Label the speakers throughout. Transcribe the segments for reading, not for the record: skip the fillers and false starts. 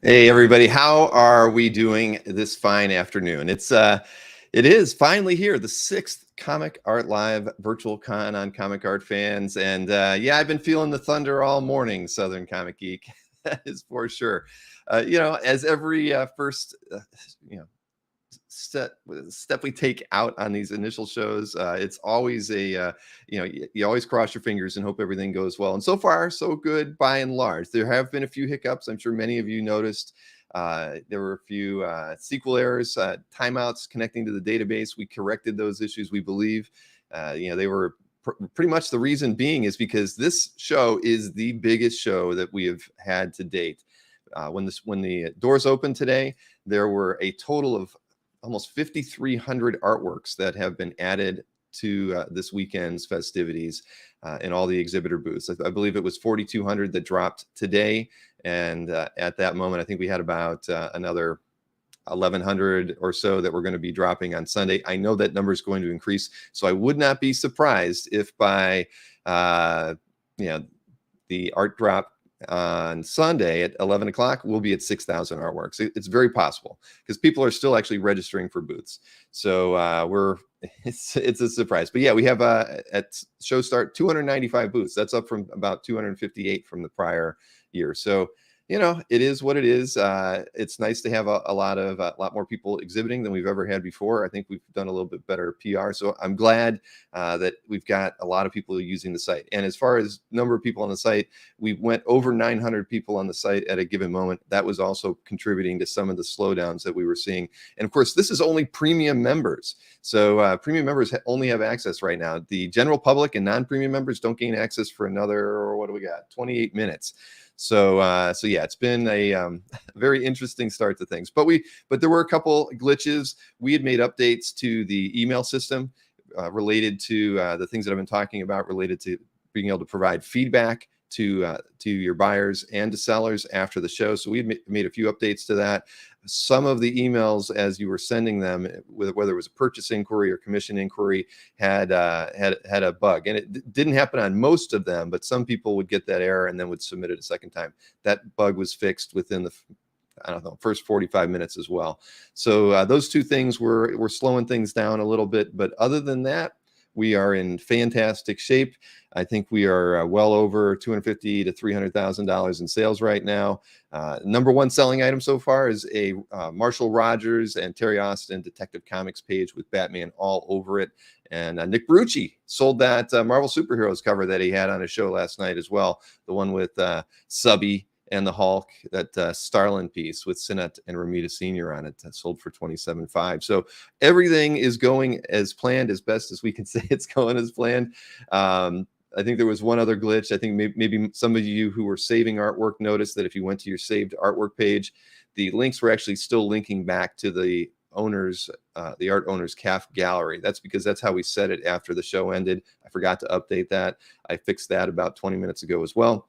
Speaker 1: Hey everybody, how are we doing this fine afternoon? It is finally here, the sixth Comic Art Live virtual con on Comic Art fans, and yeah, I've been feeling the thunder all morning, Southern Comic Geek. That is for sure. As every first, you know, step we take out on these initial shows, it's always you always cross your fingers and hope everything goes well, and so far so good by and large. There have been a few hiccups. I'm sure many of you noticed. There were a few SQL errors, timeouts connecting to the database. We corrected those issues, we believe. They were pretty much, the reason being is because this show is the biggest show that we have had to date. When the doors opened today, there were a total of almost 5,300 artworks that have been added to this weekend's festivities in all the exhibitor booths. I believe it was 4,200 that dropped today. And at that moment, I think we had about another 1,100 or so that we're going to be dropping on Sunday. I know that number is going to increase. So I would not be surprised if by, the art drop on Sunday at 11 o'clock, we'll be at 6,000 artworks. It's very possible because people are still actually registering for booths. So it's a surprise. But yeah, we have at show start 295 booths. That's up from about 258 from the prior year. So it is what it is. It's nice to have a lot more people exhibiting than we've ever had before. I think we've done a little bit better PR. So I'm glad that we've got a lot of people using the site. And as far as number of people on the site, we went over 900 people on the site at a given moment. That was also contributing to some of the slowdowns that we were seeing. And of course, this is only premium members. So premium members only have access right now. The general public and non-premium members don't gain access for another, what do we got, 28 minutes. So yeah, it's been a very interesting start to things. But there were a couple glitches. We had made updates to the email system related to the things that I've been talking about, related to being able to provide feedback to your buyers and to sellers after the show. So we had made a few updates to that. Some of the emails, as you were sending them, whether it was a purchase inquiry or commission inquiry, had a bug, and it didn't happen on most of them, but some people would get that error and then would submit it a second time. That bug was fixed within the first 45 minutes as well. So those two things were slowing things down a little bit, but other than that, we are in fantastic shape. I think we are well over $250,000 to $300,000 in sales right now. Number one selling item so far is a Marshall Rogers and Terry Austin Detective Comics page with Batman all over it. And Nick Barucci sold that Marvel Superheroes cover that he had on his show last night as well. The one with Subby and the Hulk, that Starlin piece with Sinnott and Romita Sr. on it, sold for $27,500. So everything is going as planned, as best as we can say it's going as planned. I think there was one other glitch. I think maybe some of you who were saving artwork noticed that if you went to your saved artwork page, the links were actually still linking back to the art owner's CAF gallery. That's because that's how we set it after the show ended. I forgot to update that. I fixed that about 20 minutes ago as well.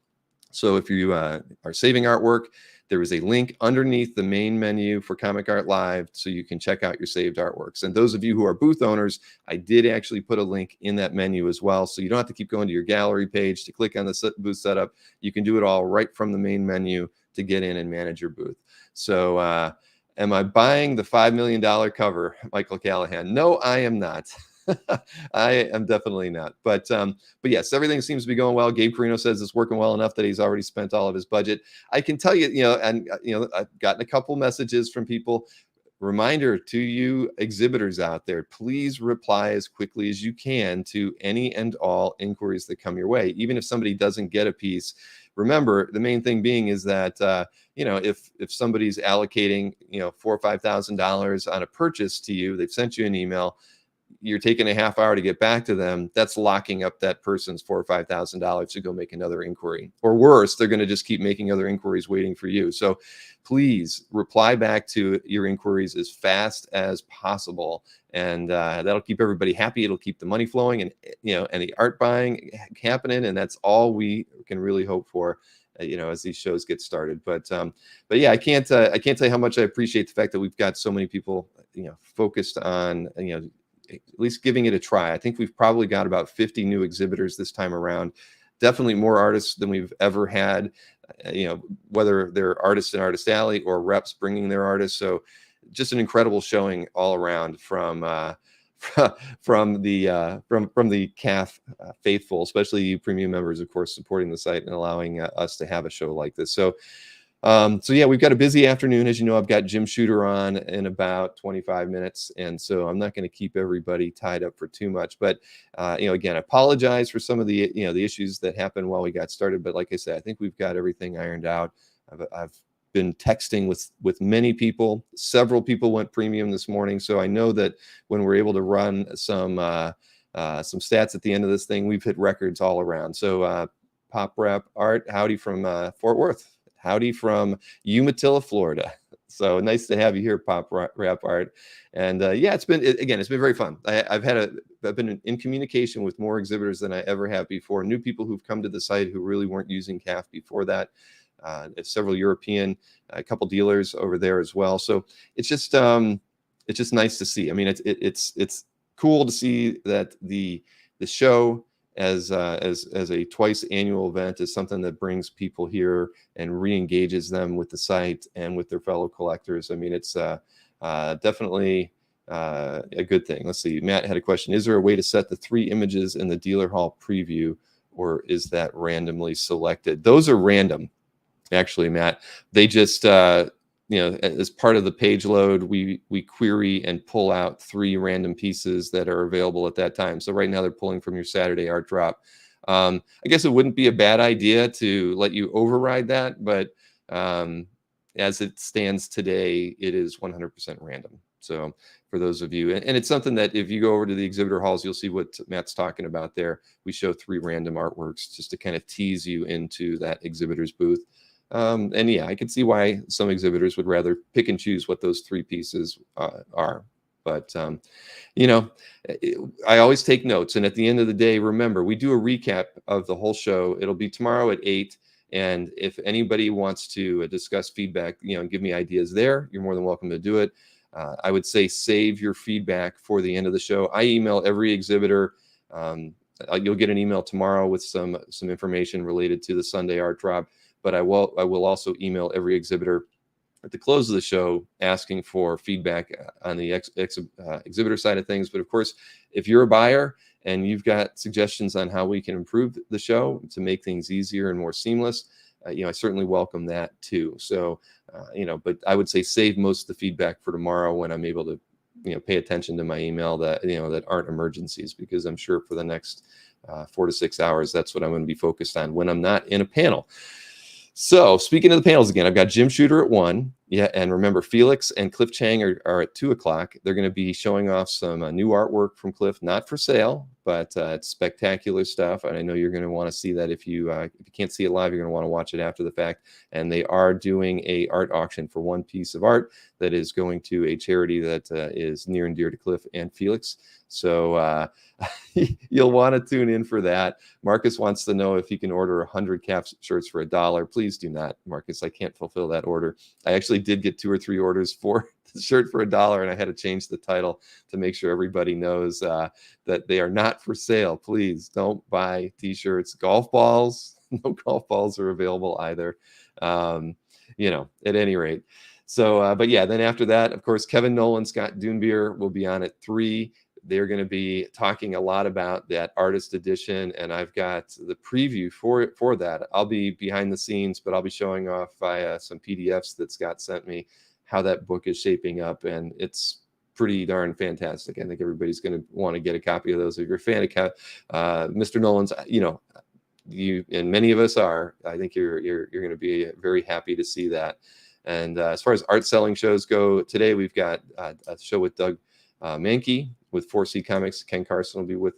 Speaker 1: So if you are saving artwork, there is a link underneath the main menu for Comic Art Live, so you can check out your saved artworks. And those of you who are booth owners, I did actually put a link in that menu as well, so you don't have to keep going to your gallery page to click on the booth setup. You can do it all right from the main menu to get in and manage your booth. So am I buying the $5 million cover, Michael Callahan? No, I am not. I am definitely not. But yes, everything seems to be going well. Gabe Carino says it's working well enough that he's already spent all of his budget. I can tell you, I've gotten a couple messages from people. Reminder to you exhibitors out there, please reply as quickly as you can to any and all inquiries that come your way. Even if somebody doesn't get a piece, remember, the main thing being is that if somebody's allocating $4,000 or $5,000 on a purchase to you, they've sent you an email, you're taking a half hour to get back to them, that's locking up that person's $4,000 or $5,000 to go make another inquiry. Or worse, they're going to just keep making other inquiries waiting for you. So please reply back to your inquiries as fast as possible. And that'll keep everybody happy. It'll keep the money flowing and the art buying happening. And that's all we can really hope for, as these shows get started. But yeah, I can't tell you how much I appreciate the fact that we've got so many people, focused on, at least giving it a try. I think we've probably got about 50 new exhibitors this time around. definitely more artists than we've ever had, whether they're artists in Artist Alley or reps bringing their artists. So just an incredible showing all around from the CAF faithful, especially you premium members, of course, supporting the site and allowing us to have a show like this. So yeah, we've got a busy afternoon. As you know, I've got Jim Shooter on in about 25 minutes. And so I'm not going to keep everybody tied up for too much. But, again, I apologize for some of the, the issues that happened while we got started. But like I said, I think we've got everything ironed out. I've been texting with many people. Several people went premium this morning. So I know that when we're able to run some stats at the end of this thing, we've hit records all around. So Pop Rap Art, howdy from Fort Worth. Howdy from Umatilla, Florida. So nice to have you here, Pop Rap Art. And yeah, it's been very fun. I've been in communication with more exhibitors than I ever have before. New people who've come to the site who really weren't using CAF before that. Several European, a couple dealers over there as well. So it's just nice to see. I mean, it's cool to see that the show as a twice annual event is something that brings people here and re-engages them with the site and with their fellow collectors. I mean, it's definitely a good thing. Let's see. Matt had a question. Is there a way to set the 3 images in the dealer hall preview, or is that randomly selected? Those are random, actually, Matt. They just as part of the page load, we query and pull out 3 random pieces that are available at that time. So right now they're pulling from your Saturday art drop. I guess it wouldn't be a bad idea to let you override that, but as it stands today, it is 100% random. So for those of you, and it's something that if you go over to the exhibitor halls, you'll see what Matt's talking about there. We show 3 random artworks just to kind of tease you into that exhibitor's booth. And yeah, I can see why some exhibitors would rather pick and choose what those 3 pieces are. But, I always take notes. And at the end of the day, remember, we do a recap of the whole show. It'll be tomorrow at 8. And if anybody wants to discuss feedback, give me ideas there, you're more than welcome to do it. I would say save your feedback for the end of the show. I email every exhibitor. You'll get an email tomorrow with some information related to the Sunday art drop. But I will also email every exhibitor at the close of the show asking for feedback on the exhibitor side of things. But of course, if you're a buyer and you've got suggestions on how we can improve the show to make things easier and more seamless, I certainly welcome that too. So, but I would say save most of the feedback for tomorrow when I'm able to, pay attention to my email that aren't emergencies, because I'm sure for the next 4 to 6 hours, that's what I'm going to be focused on when I'm not in a panel. So speaking of the panels again, I've got Jim Shooter at 1. Yeah, and remember, Felix and Cliff Chang are at 2 o'clock. They're going to be showing off some new artwork from Cliff, not for sale, but it's spectacular stuff. And I know you're going to want to see that if you can't see it live, you're going to want to watch it after the fact. And they are doing a art auction for 1 piece of art that is going to a charity that is near and dear to Cliff and Felix. So you'll want to tune in for that. Marcus wants to know if he can order 100 CAF shirts for $1. Please do not, Marcus. I can't fulfill that order. I actually did get 2 or 3 orders for the shirt for $1, and I had to change the title to make sure everybody knows that they are not for sale. Please don't buy t-shirts. Golf balls, no golf balls are available either. At any rate. So, but yeah, then after that, of course, Kevin Nolan, Scott Doonbeer will be on at 3. They're going to be talking a lot about that artist edition, and I've got the preview for that. I'll be behind the scenes, but I'll be showing off via some PDFs that Scott sent me how that book is shaping up, and it's pretty darn fantastic. I think everybody's going to want to get a copy of those. If you're a fan of Mr. Nolan's, you and many of us are. I think you're going to be very happy to see that. And as far as art selling shows go, today we've got a show with Doug Mankey with 4C Comics. Ken Carson will be with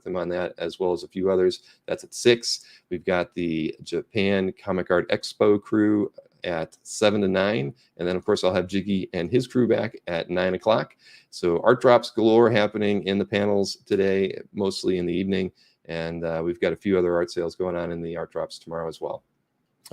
Speaker 1: him on that, as well as a few others. That's at 6. We've got the Japan Comic Art Expo crew at 7 to 9. And then, of course, I'll have Jiggy and his crew back at 9 o'clock. So art drops galore happening in the panels today, mostly in the evening. And we've got a few other art sales going on in the art drops tomorrow as well.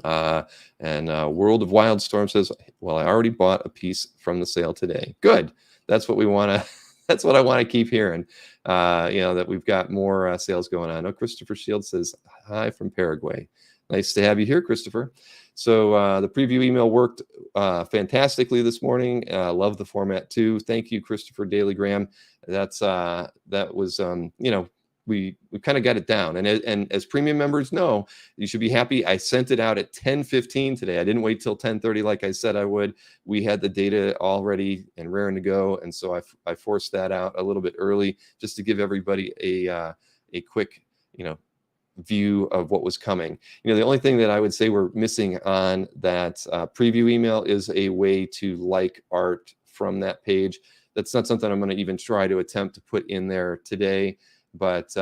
Speaker 1: And World of Wildstorm says, well, I already bought a piece from the sale today. Good. That's what we want to That's what I want to keep hearing. That we've got more sales going on. Oh, Christopher Shields says hi from Paraguay. Nice to have you here, Christopher. So the preview email worked fantastically this morning. Love the format too. Thank you, Christopher Daily Graham. That was we kind of got it down. And as premium members know, you should be happy. I sent it out at 10:15 today. I didn't wait till 10:30 like I said I would. We had the data already and raring to go, and so I forced that out a little bit early just to give everybody a quick view of what was coming. The only thing that I would say we're missing on that preview email is a way to like art from that page. That's not something I'm going to even try to attempt to put in there today. But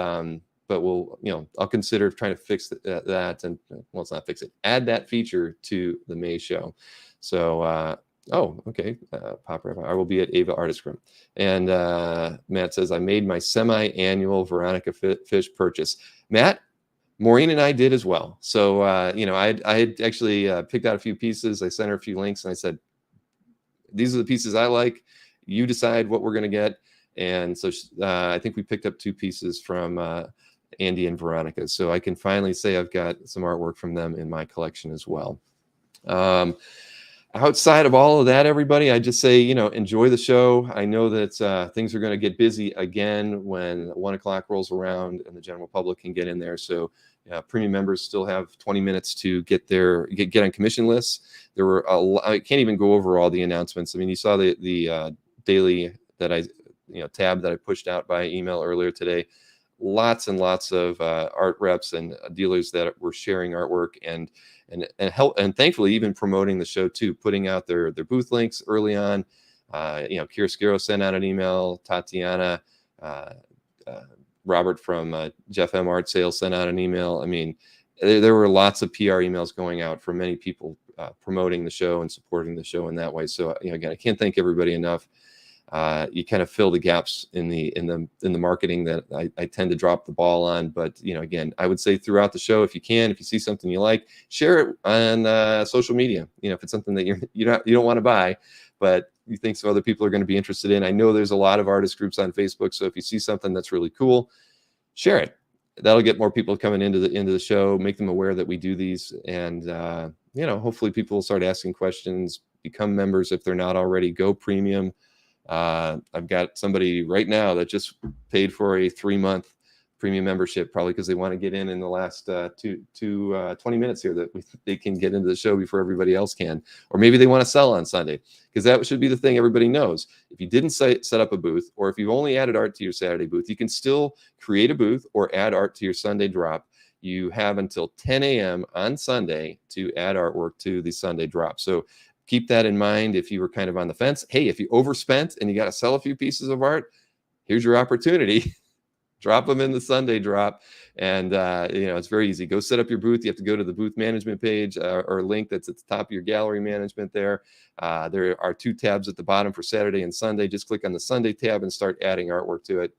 Speaker 1: we'll, I'll consider trying to fix that, and well, it's not fix it, add that feature to the May show. So, okay, Pop Rabbi, I will be at Ava Artist Room. And Matt says, I made my semi-annual Veronica Fish purchase. Matt, Maureen and I did as well. So, I had actually picked out a few pieces. I sent her a few links, and I said, these are the pieces I like. You decide what we're going to get. And so I think we picked up 2 pieces from Andy and Veronica. So I can finally say I've got some artwork from them in my collection as well. Outside of all of that, everybody, I just say, enjoy the show. I know that things are going to get busy again when 1 o'clock rolls around and the general public can get in there. So premium members still have 20 minutes to get on commission lists. There were I can't even go over all the announcements. I mean, you saw the daily that tab that I pushed out by email earlier today. Lots and lots of art reps and dealers that were sharing artwork and help, and thankfully even promoting the show too, putting out their booth links early on. Kira Skiro sent out an email. Tatiana, Robert from Jeff M Art Sales sent out an email. I mean, there were lots of PR emails going out from many people promoting the show and supporting the show in that way. So again, I can't thank everybody enough. You kind of fill the gaps in the marketing that I tend to drop the ball on. But again, I would say throughout the show, if you see something you like, share it on social media. If it's something that you don't want to buy, but you think some other people are going to be interested in. I know there's a lot of artist groups on Facebook, so if you see something that's really cool, share it. That'll get more people coming into the show, make them aware that we do these, and hopefully people will start asking questions, become members if they're not already, go premium. I've got somebody right now that just paid for a 3-month premium membership, probably because they want to get in the last 20 minutes here that they can get into the show before everybody else can. Or maybe they want to sell on Sunday, because that should be the thing everybody knows. If you didn't set up a booth, or if you've only added art to your Saturday booth, you can still create a booth or add art to your Sunday drop. You have until 10 a.m. on Sunday to add artwork to the Sunday drop. So keep that in mind if you were kind of on the fence. Hey, if you overspent and you got to sell a few pieces of art, here's your opportunity. Drop them in the Sunday drop. And, it's very easy. Go set up your booth. You have to go to the booth management page or link that's at the top of your gallery management there. There are 2 tabs at the bottom for Saturday and Sunday. Just click on the Sunday tab and start adding artwork to it.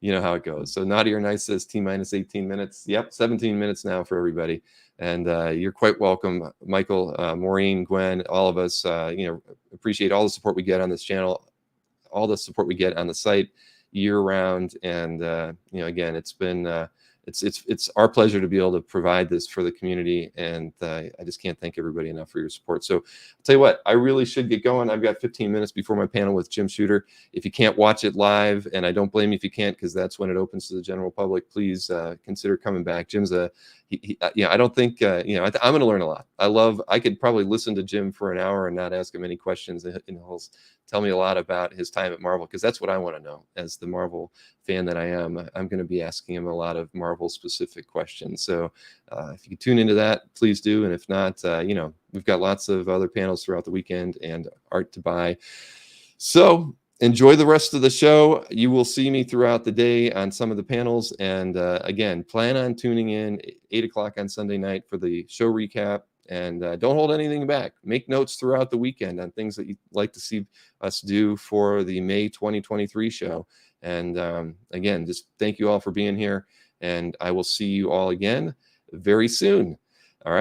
Speaker 1: You know how it goes. So Nadia Nice says T-minus 18 minutes. Yep, 17 minutes now for everybody. And you're quite welcome, Michael, Maureen, Gwen, all of us. Appreciate all the support we get on this channel, all the support we get on the site year round. And again, it's been it's our pleasure to be able to provide this for the community, and I just can't thank everybody enough for your support. So I'll tell you what, I really should get going. I've got 15 minutes before my panel with Jim Shooter. If you can't watch it live, and I don't blame you if you can't, because that's when it opens to the general public, please consider coming back. Jim's I don't think I'm going to learn a lot. I could probably listen to Jim for an hour and not ask him any questions, and he'll tell me a lot about his time at Marvel, because that's what I want to know. As the Marvel fan that I am, I'm going to be asking him a lot of Marvel specific questions. So if you can tune into that, please do. And if not, we've got lots of other panels throughout the weekend and art to buy. So enjoy the rest of the show. You will see me throughout the day on some of the panels. And again, plan on tuning in 8 o'clock on Sunday night for the show recap. And don't hold anything back. Make notes throughout the weekend on things that you'd like to see us do for the May 2023 show. And again, just thank you all for being here. And I will see you all again very soon.